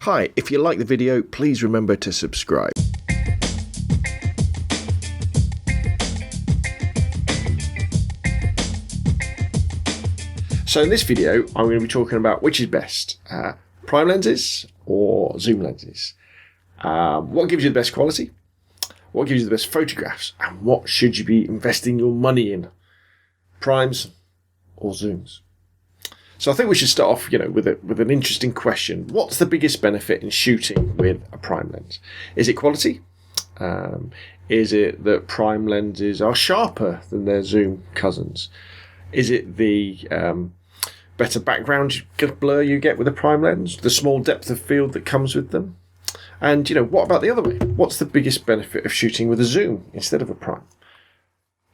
Hi, if you like the video, please remember to subscribe. So in this video, I'm going to be talking about which is best, prime lenses or zoom lenses. What gives you the best quality? What gives you the best photographs? And what should you be investing your money in? Primes or zooms? So I think we should start off, with an interesting question. What's the biggest benefit in shooting with a prime lens? Is it quality? Is it that prime lenses are sharper than their zoom cousins? Is it the better background blur you get with a prime lens? The small depth of field that comes with them? And, what about the other way? What's the biggest benefit of shooting with a zoom instead of a prime?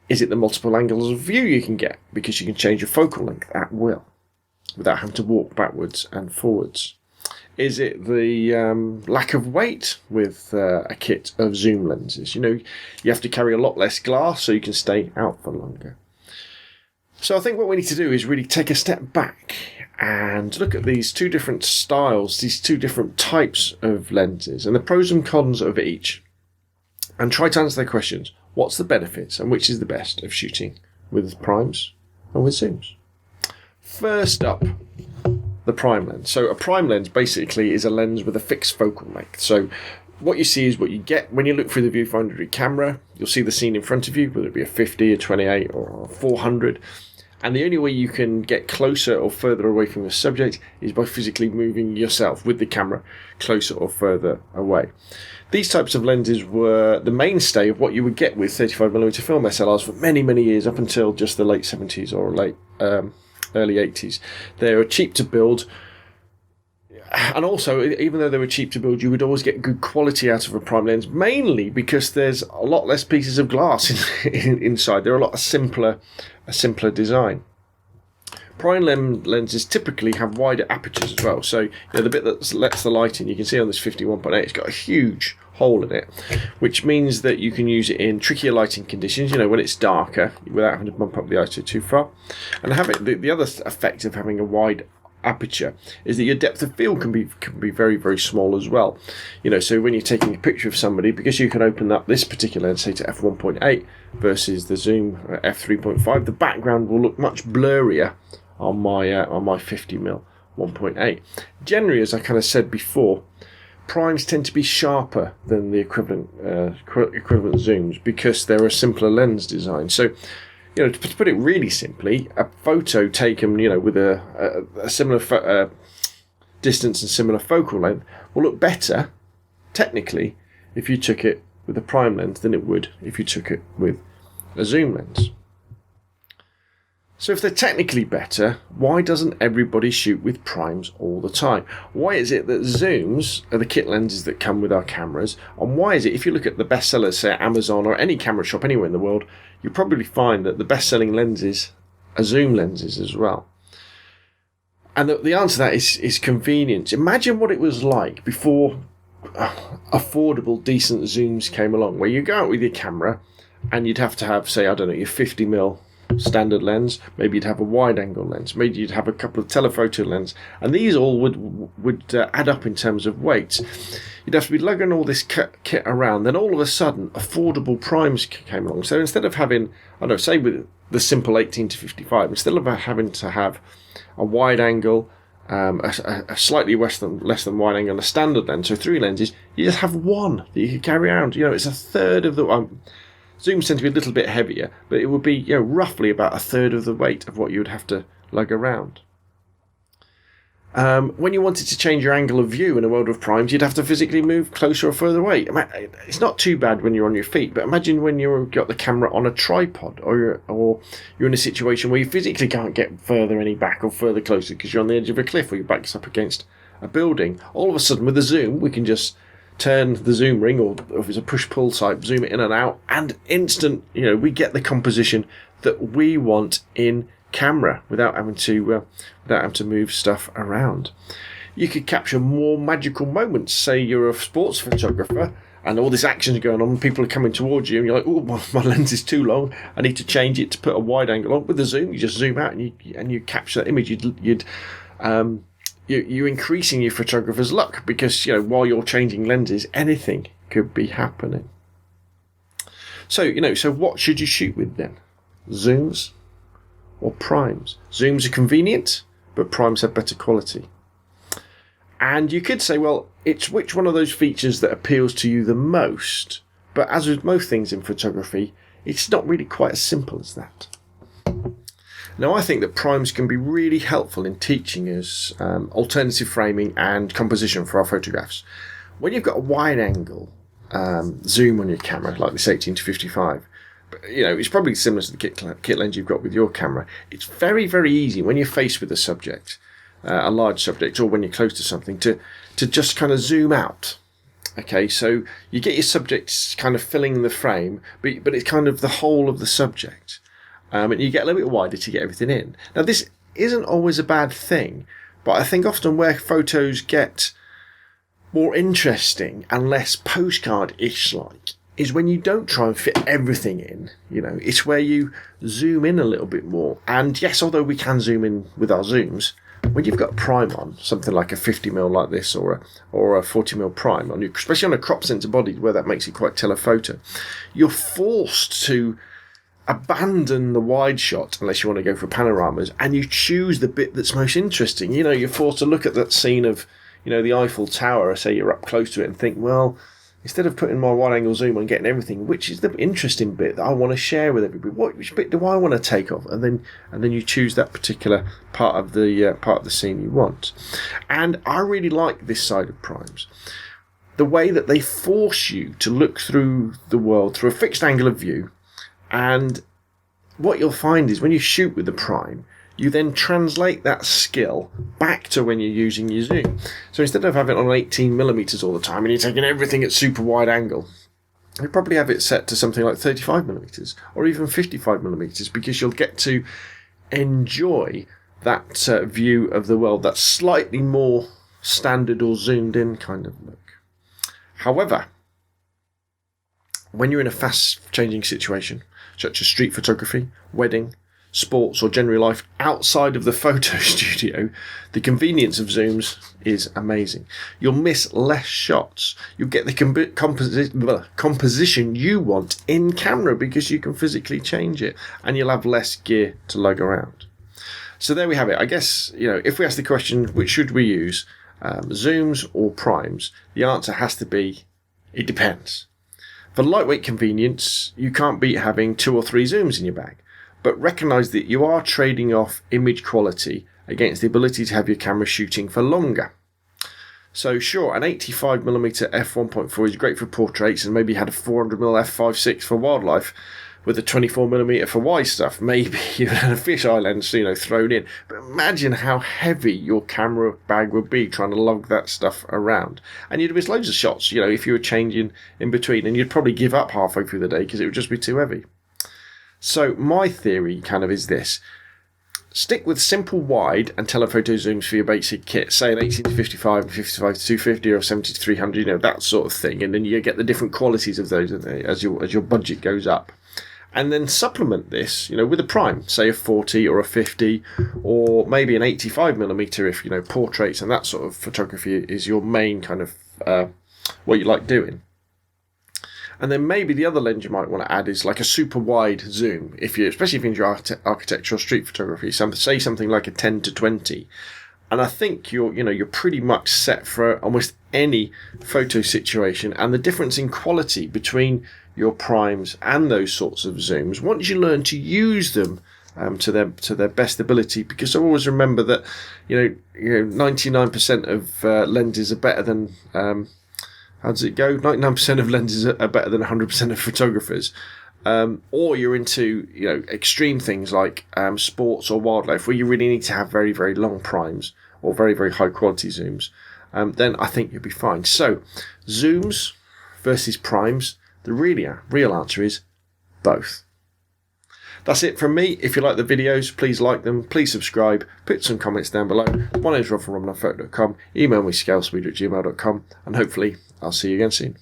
Is it the multiple angles of view you can get because you can change your focal length at will without having to walk backwards and forwards? Is it the lack of weight with a kit of zoom lenses? You have to carry a lot less glass so you can stay out for longer. So I think what we need to do is really take a step back and look at these two different styles, these two different types of lenses and the pros and cons of each, and try to answer their questions. What's the benefits and which is the best of shooting with primes and with zooms? First up, the prime lens. So a prime lens basically is a lens with a fixed focal length. So what you see is what you get when you look through the viewfinder of your camera. You'll see the scene in front of you, whether it be a 50, a 28 or a 400. And the only way you can get closer or further away from the subject is by physically moving yourself with the camera closer or further away. These types of lenses were the mainstay of what you would get with 35mm film SLRs for many, many years, up until just the late 70s or early 80s. They were cheap to build. And also, even though they were cheap to build, you would always get good quality out of a prime lens, mainly because there's a lot less pieces of glass inside. They're a lot simpler design. Prime lenses typically have wider apertures as well. So the bit that lets the light in, you can see on this 51.8, it's got a huge hole in it, which means that you can use it in trickier lighting conditions, when it's darker, without having to bump up the ISO too far. And the other effect of having a wide aperture is that your depth of field can be very, very small as well. So when you're taking a picture of somebody, because you can open up this particular lens, say to f1.8 versus the zoom f3.5, the background will look much blurrier on my 50mm 1.8. Generally, as I kind of said before, primes tend to be sharper than the equivalent zooms because they're a simpler lens design. So to put it really simply, a photo taken, with a similar distance and similar focal length will look better, technically, if you took it with a prime lens than it would if you took it with a zoom lens. So if they're technically better, why doesn't everybody shoot with primes all the time? Why is it that zooms are the kit lenses that come with our cameras? And why is it, if you look at the bestsellers, say at Amazon or any camera shop anywhere in the world, you'll probably find that the best-selling lenses are zoom lenses as well. And the answer to that is convenience. Imagine what it was like before affordable, decent zooms came along, where you go out with your camera and you'd have to have, say, your 50mm standard lens, maybe you'd have a wide angle lens, maybe you'd have a couple of telephoto lenses, and these all would add up in terms of weight. You'd have to be lugging all this kit around. Then all of a sudden affordable primes came along. So instead of having, say with the simple 18 to 55, instead of having to have a wide angle, a slightly less than wide angle and a standard lens, so 3 lenses, you just have one that you can carry around. It's a third of the zooms tend to be a little bit heavier, but it would be roughly about a third of the weight of what you would have to lug around. When you wanted to change your angle of view in a world of primes, you'd have to physically move closer or further away. It's not too bad when you're on your feet, but imagine when you've got the camera on a tripod, or you're in a situation where you physically can't get further any back or further closer because you're on the edge of a cliff or your back's up against a building. All of a sudden, with a zoom, we can just turn the zoom ring, or if it's a push-pull type, zoom it in and out, and we get the composition that we want in camera without having to move stuff around. You could capture more magical moments. Say you're a sports photographer and all this action's going on, people are coming towards you, and you're like, oh, my lens is too long, I need to change it to put a wide angle on. With the zoom, you just zoom out and you capture that image. You'd you're increasing your photographer's luck, because while you're changing lenses, anything could be happening. So so what should you shoot with then? Zooms or primes? Zooms are convenient, but primes have better quality. And you could say, well, it's which one of those features that appeals to you the most. But as with most things in photography, it's not really quite as simple as that. Now, I think that primes can be really helpful in teaching us alternative framing and composition for our photographs. When you've got a wide angle zoom on your camera, like this 18-55, it's probably similar to the kit lens you've got with your camera. It's very, very easy when you're faced with a subject, a large subject, or when you're close to something, to just kind of zoom out. Okay, so you get your subjects kind of filling the frame, but it's kind of the whole of the subject. And you get a little bit wider to get everything in. Now, this isn't always a bad thing, but I think often where photos get more interesting and less postcard-ish like is when you don't try and fit everything in. It's where you zoom in a little bit more. And yes, although we can zoom in with our zooms, when you've got a prime on, something like a 50mm like this, or a 40mm prime on you, especially on a crop sensor body where that makes it quite telephoto, you're forced to abandon the wide shot unless you want to go for panoramas, and you choose the bit that's most interesting. You're forced to look at that scene of the Eiffel Tower, say you're up close to it, and think, well, instead of putting my wide angle zoom on and getting everything, which is the interesting bit that I want to share with everybody? Which bit do I want to take off? And then you choose that particular part of the scene you want. And I really like this side of primes, the way that they force you to look through the world through a fixed angle of view. And what you'll find is when you shoot with the prime, you then translate that skill back to when you're using your zoom. So instead of having it on 18mm all the time and you're taking everything at super wide angle, you probably have it set to something like 35mm or even 55mm, because you'll get to enjoy that view of the world that's slightly more standard or zoomed in kind of look. However, when you're in a fast-changing situation, such as street photography, wedding, sports, or general life outside of the photo studio, the convenience of zooms is amazing. You'll miss less shots. You'll get the composition you want in camera because you can physically change it, and you'll have less gear to lug around. So there we have it. I guess, if we ask the question, which should we use, zooms or primes, the answer has to be, it depends. For lightweight convenience, you can't beat having 2 or 3 zooms in your bag, but recognise that you are trading off image quality against the ability to have your camera shooting for longer. So sure, an 85mm f1.4 is great for portraits, and maybe you had a 400mm f5.6 for wildlife, with a 24mm for wide stuff. Maybe you had a fisheye lens, thrown in. But imagine how heavy your camera bag would be trying to lug that stuff around. And you'd miss loads of shots, if you were changing in between, and you'd probably give up halfway through the day because it would just be too heavy. So my theory kind of is this. Stick with simple wide and telephoto zooms for your basic kit, say an 18-55 and 55-250 or 70-300, that sort of thing, and then you get the different qualities of those as your budget goes up. And then supplement this, with a prime, say a 40 or a 50, or maybe an 85mm if, portraits and that sort of photography is your main kind of what you like doing. And then maybe the other lens you might want to add is like a super wide zoom, especially if you're into architecture or street photography, say something like a 10-20. And I think you're pretty much set for almost any photo situation. And the difference in quality between your primes and those sorts of zooms, once you learn to use them to their best ability, because I always remember that 99% of lenses are better than how does it go? 99% of lenses are better than 100% of photographers. Or you're into extreme things like sports or wildlife, where you really need to have very, very long primes or very, very high quality zooms. Then I think you'll be fine. So zooms versus primes, the real answer is both. That's it from me. If you like the videos, please like them, please subscribe, put some comments down below. My name's Rob from RobinOnPhoto.com. Email me scalespeed@gmail.com, and hopefully I'll see you again soon.